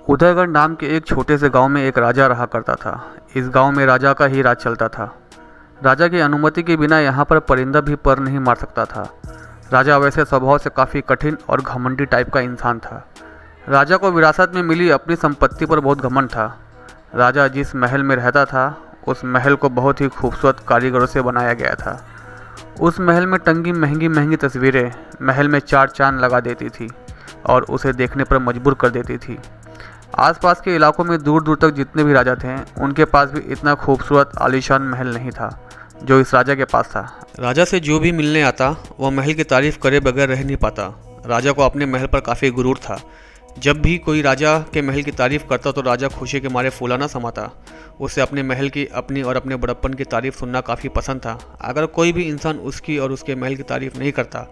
उदयगढ़ नाम के एक छोटे से गांव में एक राजा रहा करता था। इस गांव में राजा का ही राज चलता था। राजा की अनुमति के बिना यहाँ पर परिंदा भी पर नहीं मार सकता था। राजा वैसे स्वभाव से काफ़ी कठिन और घमंडी टाइप का इंसान था। राजा को विरासत में मिली अपनी संपत्ति पर बहुत घमंड था। राजा जिस महल में रहता था उस महल को बहुत ही खूबसूरत कारीगरों से बनाया गया था। उस महल में टंगी महंगी महंगी तस्वीरें महल में चार चांद लगा देती थी और उसे देखने पर मजबूर कर देती थी। आसपास के इलाकों में दूर दूर तक जितने भी राजा थे उनके पास भी इतना खूबसूरत आलीशान महल नहीं था जो इस राजा के पास था। राजा से जो भी मिलने आता वह महल की तारीफ करे बगैर रह नहीं पाता। राजा को अपने महल पर काफ़ी गुरूर था। जब भी कोई राजा के महल की तारीफ करता तो राजा खुशी के मारे फूला ना समाता। उसे अपने महल की अपनी और अपने बड़प्पन की तारीफ सुनना काफ़ी पसंद था। अगर कोई भी इंसान उसकी और उसके महल की तारीफ नहीं करता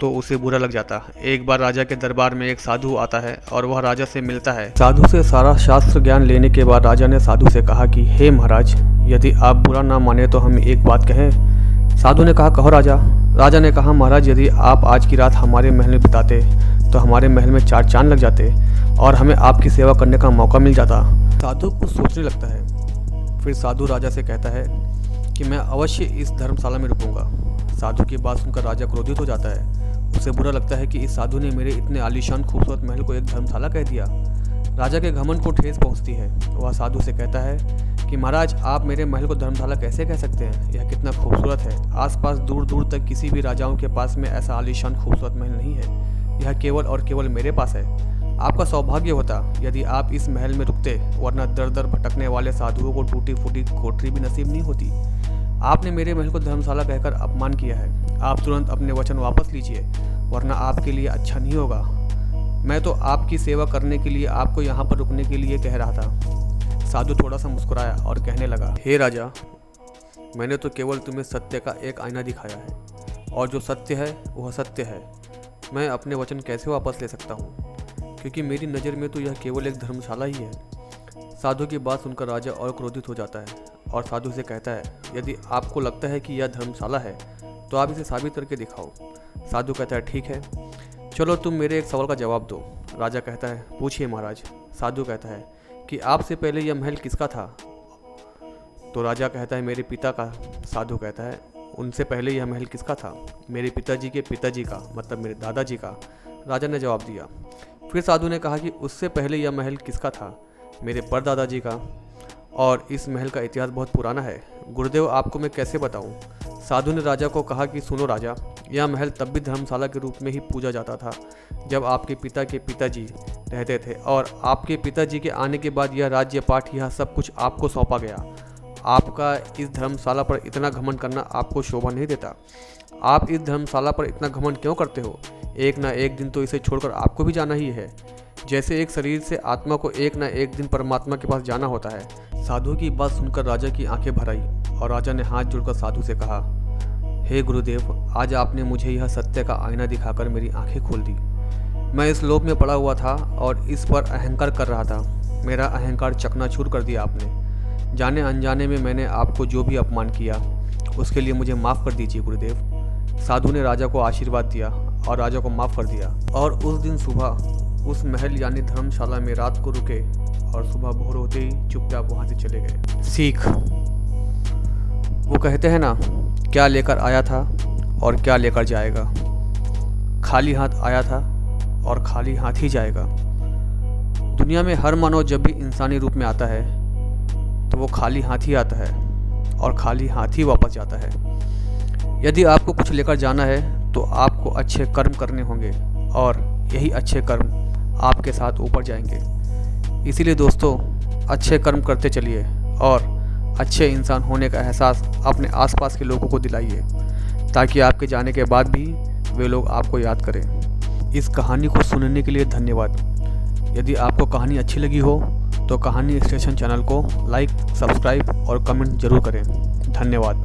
तो उसे बुरा लग जाता। एक बार राजा के दरबार में एक साधु आता है और वह राजा से मिलता है। साधु से सारा शास्त्र ज्ञान लेने के बाद राजा ने साधु से कहा कि हे महाराज, यदि आप बुरा ना माने तो हम एक बात कहें। साधु ने कहा, कहो राजा। राजा ने कहा, महाराज यदि आप आज की रात हमारे महल में बिताते तो हमारे महल में चार चांद लग जाते और हमें आपकी सेवा करने का मौका मिल जाता। साधु कुछ सोचने लगता है। फिर साधु राजा से कहता है कि मैं अवश्य इस धर्मशाला में रुकूंगा। साधु की बात सुनकर राजा क्रोधित हो जाता है। उसे बुरा लगता है कि इस साधु ने मेरे इतने आलीशान खूबसूरत महल को एक धर्मशाला कह दिया। राजा के घमंड को ठेस पहुंचती है। वह साधु से कहता है कि महाराज, आप मेरे महल को धर्मशाला कैसे कह सकते हैं? यह कितना खूबसूरत है। आसपास दूर दूर तक किसी भी राजाओं के पास में ऐसा आलीशान खूबसूरत महल नहीं है। यह केवल और केवल मेरे पास है। आपका सौभाग्य होता यदि आप इस महल में रुकते, वरना दर दर भटकने वाले साधुओं को टूटी फूटी कोठरी भी नसीब नहीं होती। आपने मेरे महल को धर्मशाला कहकर अपमान किया है। आप तुरंत अपने वचन वापस लीजिए, वरना आपके लिए अच्छा नहीं होगा। मैं तो आपकी सेवा करने के लिए आपको यहाँ पर रुकने के लिए कह रहा था। साधु थोड़ा सा मुस्कुराया और कहने लगा, हे राजा, मैंने तो केवल तुम्हें सत्य का एक आईना दिखाया है और जो सत्य है वह सत्य है। मैं अपने वचन कैसे वापस ले सकता हूँ, क्योंकि मेरी नज़र में तो यह केवल एक धर्मशाला ही है। साधु की बात सुनकर राजा और क्रोधित हो जाता है और साधु से कहता है, यदि आपको लगता है कि यह धर्मशाला है तो आप इसे साबित करके दिखाओ। साधु कहता है, ठीक है, चलो तुम मेरे एक सवाल का जवाब दो। राजा कहता है, पूछिए महाराज। साधु कहता है कि आपसे पहले यह महल किसका था? तो राजा कहता है, मेरे पिता का। साधु कहता है, उनसे पहले यह महल किसका था? मेरे पिताजी के पिताजी का, मतलब मेरे दादाजी का। राजा ने जवाब दिया। फिर साधु ने कहा कि उससे पहले यह महल किसका था? मेरे परदादाजी का। और इस महल का इतिहास बहुत पुराना है। गुरुदेव, आपको मैं कैसे बताऊं? साधु ने राजा को कहा कि सुनो राजा, यह महल तब भी धर्मशाला के रूप में ही पूजा जाता था जब आपके पिता के पिताजी रहते थे, और आपके पिताजी के आने के बाद यह राज्य पाठ, यह सब कुछ आपको सौंपा गया। आपका इस धर्मशाला पर इतना घमंड करना आपको शोभा नहीं देता। आप इस धर्मशाला पर इतना घमंड क्यों करते हो? एक ना एक दिन तो इसे छोड़कर आपको भी जाना ही है। जैसे एक शरीर से आत्मा को एक ना एक दिन परमात्मा के पास जाना होता है। साधु की बात सुनकर राजा की आंखें भर आई और राजा ने हाथ जोड़कर साधु से कहा, हे गुरुदेव, आज आपने मुझे यह सत्य का आईना दिखाकर मेरी आंखें खोल दी। मैं इस लोभ में पड़ा हुआ था और इस पर अहंकार कर रहा था। मेरा अहंकार चकनाचूर कर दिया आपने। जाने अनजाने में मैंने आपको जो भी अपमान किया उसके लिए मुझे माफ़ कर दीजिए गुरुदेव। साधु ने राजा को आशीर्वाद दिया और राजा को माफ़ कर दिया। और उस दिन सुबह उस महल यानी धर्मशाला में रात को रुके और सुबह भोर होते ही चुपचाप वहाँ से चले गए। सीख, वो कहते हैं ना, क्या लेकर आया था और क्या लेकर जाएगा। खाली हाथ आया था और खाली हाथ ही जाएगा। दुनिया में हर मानव जब भी इंसानी रूप में आता है तो वो खाली हाथ ही आता है और खाली हाथ ही वापस जाता है। यदि आपको कुछ लेकर जाना है तो आपको अच्छे कर्म करने होंगे और यही अच्छे कर्म आपके साथ ऊपर जाएंगे। इसीलिए दोस्तों, अच्छे कर्म करते चलिए और अच्छे इंसान होने का एहसास अपने आसपास के लोगों को दिलाइए, ताकि आपके जाने के बाद भी वे लोग आपको याद करें। इस कहानी को सुनने के लिए धन्यवाद। यदि आपको कहानी अच्छी लगी हो तो कहानी स्टेशन चैनल को लाइक, सब्सक्राइब और कमेंट जरूर करें। धन्यवाद।